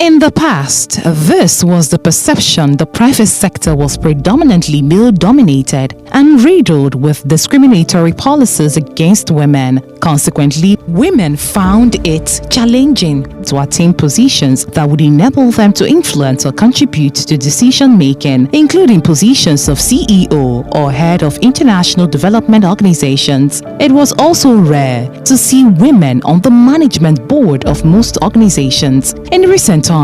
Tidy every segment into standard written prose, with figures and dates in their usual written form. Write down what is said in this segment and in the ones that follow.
In the past, this was the perception the private sector was predominantly male-dominated and riddled with discriminatory policies against women. Consequently, women found it challenging to attain positions that would enable them to influence or contribute to decision-making, including positions of CEO or head of international development organizations. It was also rare to see women on the management board of most organizations. In recent times,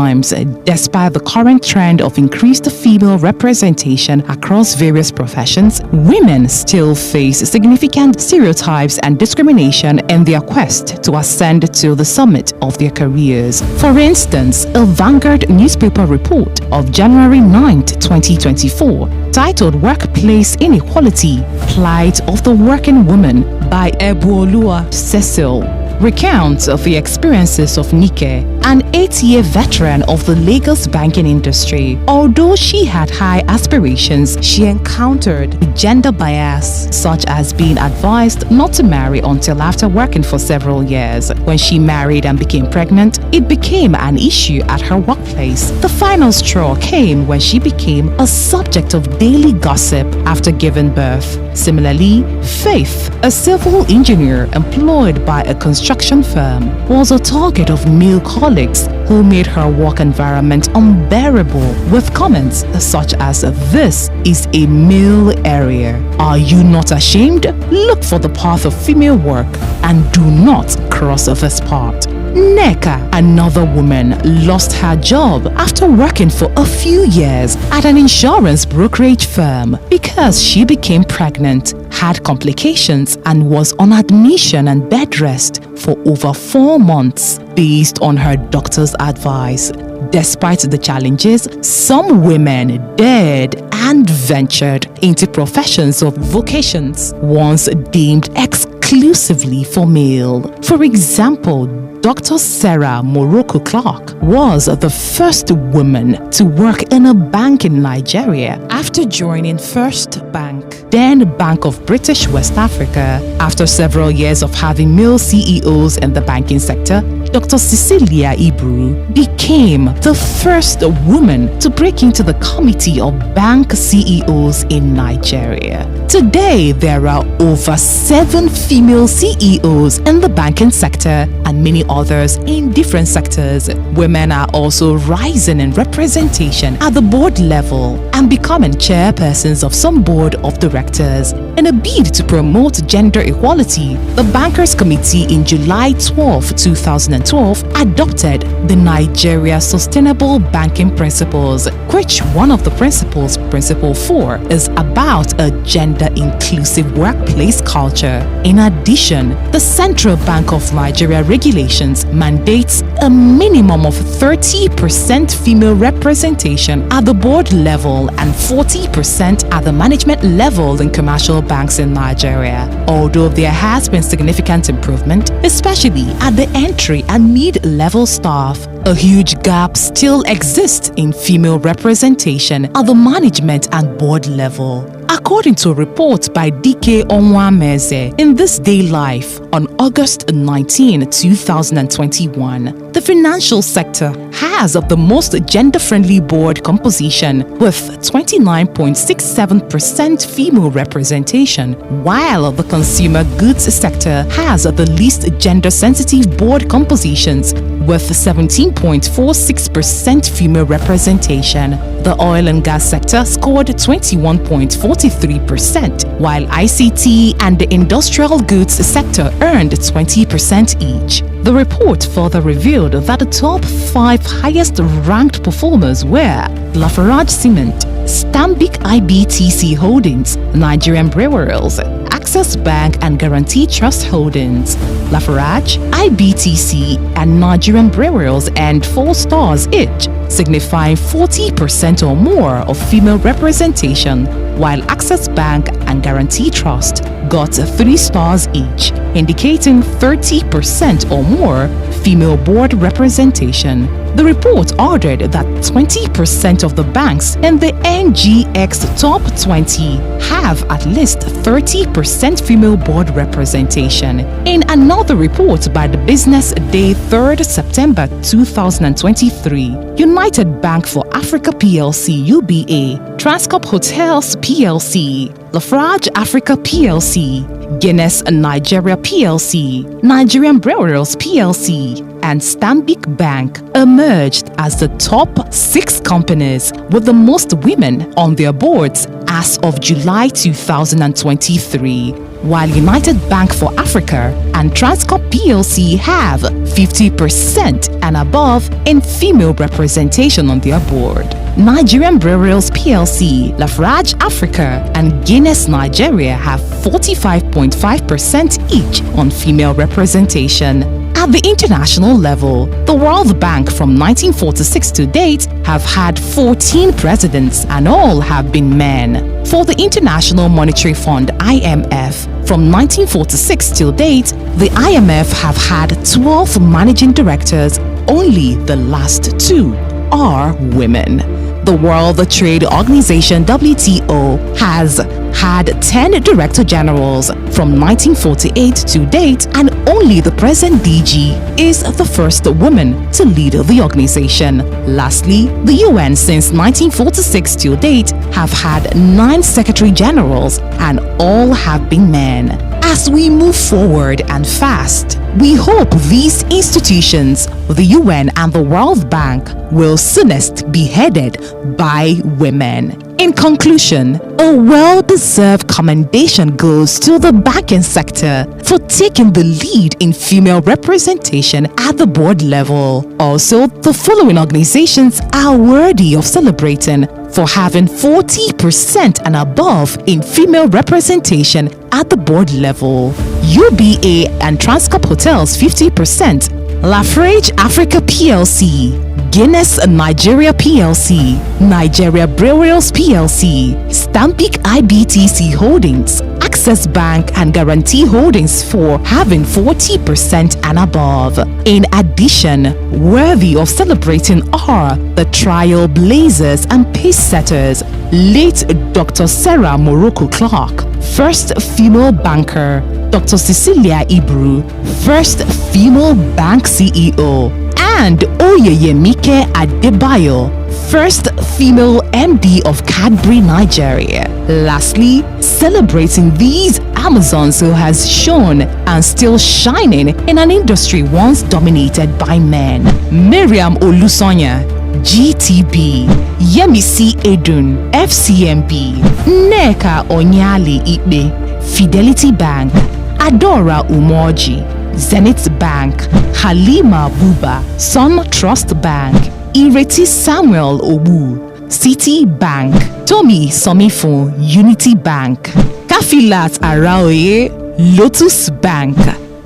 despite the current trend of increased female representation across various professions, women still face significant stereotypes and discrimination in their quest to ascend to the summit of their careers. For instance, a Vanguard newspaper report of January 9, 2024, titled Workplace Inequality: Plight of the Working Woman by Ebuolua Cecil, recounts of the experiences of Nike, an 8-year veteran of the Lagos banking industry. Although she had high aspirations, she encountered gender bias, such as being advised not to marry until after working for several years. When she married and became pregnant, it became an issue at her workplace. The final straw came when she became a subject of daily gossip after giving birth. Similarly, Faith, a civil engineer employed by a construction firm, was a target of male colleagues who made her work environment unbearable with comments such as, "This is a male area. Are you not ashamed? Look for the path of female work and do not cross this part." Neka, another woman, lost her job after working for a few years at an insurance brokerage firm because she became pregnant, had complications, and was on admission and bed rest for over 4 months based on her doctor's advice. Despite the challenges, some women dared and ventured into professions or vocations once deemed exclusively for male. For example, Dr. Sarah Morocco Clark was the first woman to work in a bank in Nigeria after joining First Bank, then Bank of British West Africa. After several years of having male CEOs in the banking sector, Dr. Cecilia Ibru became the first woman to break into the committee of bank CEOs in Nigeria. Today, there are over 7 female CEOs in the banking sector and many others in different sectors. Women are also rising in representation at the board level and becoming chairpersons of some board of directors. In a bid to promote gender equality, the Bankers Committee in July 12, 2012 adopted the Nigeria Sustainable Banking Principles, which one of the principles, Principle 4, is about a gender-inclusive workplace culture. In addition, the Central Bank of Nigeria regulations mandates a minimum of 30% female representation at the board level and 40% at the management level in commercial banks in Nigeria. Although there has been significant improvement, especially at the entry and mid-level staff, a huge gap still exists in female representation at the management and board level. According to a report by DK Onwameze in This Day Life on August 19, 2021, the financial sector has the most gender-friendly board composition with 29.67% female representation, while the consumer goods sector has the least gender-sensitive board compositions with 17.46% female representation. The oil and gas sector scored 21.43%, while ICT and the industrial goods sector earned 20% each. The report further revealed that the top 5 highest-ranked performers were Lafarge Cement, Stanbic IBTC Holdings, Nigerian Breweries, Access Bank and Guarantee Trust Holdings. Lafarge, IBTC, and Nigerian Breweries earned 4 stars each, signifying 40% or more of female representation, while Access Bank and Guarantee Trust got 3 stars each, indicating 30% or more female board representation. The report ordered that 20% of the banks in the NGX Top 20 have at least 30% female board representation. In another report by the Business Day 3rd September 2023, United Bank for Africa PLC UBA, Transcorp Hotels PLC, Lafarge Africa PLC, Guinness Nigeria PLC, Nigerian Breweries PLC, and Stanbic Bank emerged as the top 6 companies with the most women on their boards as of July 2023, while United Bank for Africa and Transcorp PLC have 50% and above in female representation on their board. Nigerian Breweries PLC, Lafarge Africa, and Guinness Nigeria have 45.5% each on female representation. At the international level, the World Bank from 1946 to date have had 14 presidents and all have been men. For the International Monetary Fund IMF, from 1946 till date, the IMF have had 12 managing directors, only the last 2 are women. The World Trade Organization WTO has had 10 director generals from 1948 to date, and only the present DG is the first woman to lead the organization. Lastly, the UN since 1946 to date have had 9 secretary generals, and all have been men. As we move forward and fast, we hope these institutions, the UN and the World Bank, will soonest be headed by women. In conclusion, a well-deserved commendation goes to the banking sector for taking the lead in female representation at the board level. Also, the following organizations are worthy of celebrating for having 40% and above in female representation at the board level: UBA and Transcorp Hotels 50%, Lafarge Africa PLC, Guinness Nigeria PLC, Nigeria Breweries PLC, Stanbic IBTC Holdings, Access Bank and Guarantee Holdings for having 40% and above. In addition, worthy of celebrating are the trailblazers and pace-setters, late Dr. Sarah Morocco Clark, first female banker, Dr. Cecilia Ibru, first female bank CEO, and Oyeyemike Adebayo, first female MD of Cadbury Nigeria. Lastly, celebrating these Amazons who has shone and still shining in an industry once dominated by men: Miriam Olusonya, GTB, Yemisi Edun, FCMB, Nneka Onyali Ikpe, Fidelity Bank, Adora Umoji, Zenith Bank, Halima Buba, Sun Trust Bank, Ireti Samuel Obu, City Bank, Tommy Somifo, Unity Bank, Kafilat Araoye, Lotus Bank,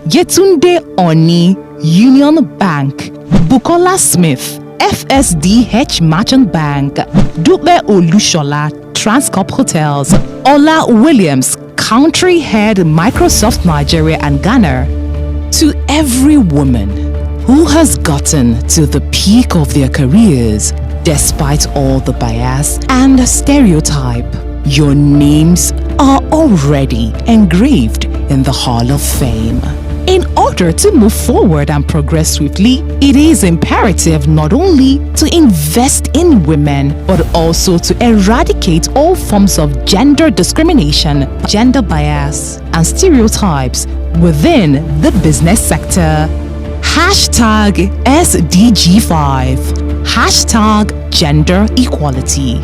Yetunde Oni, Union Bank, Bukola Smith, FSDH Merchant Bank, Dupe Olushola, Transcorp Hotels, Ola Williams, Country Head Microsoft Nigeria and Ghana. To every woman who has gotten to the peak of their careers despite all the bias and stereotype, your names are already engraved in the Hall of Fame. In order to move forward and progress swiftly, it is imperative not only to invest in women, but also to eradicate all forms of gender discrimination, gender bias, and stereotypes within the business sector. #SDG5, #Gender Equality.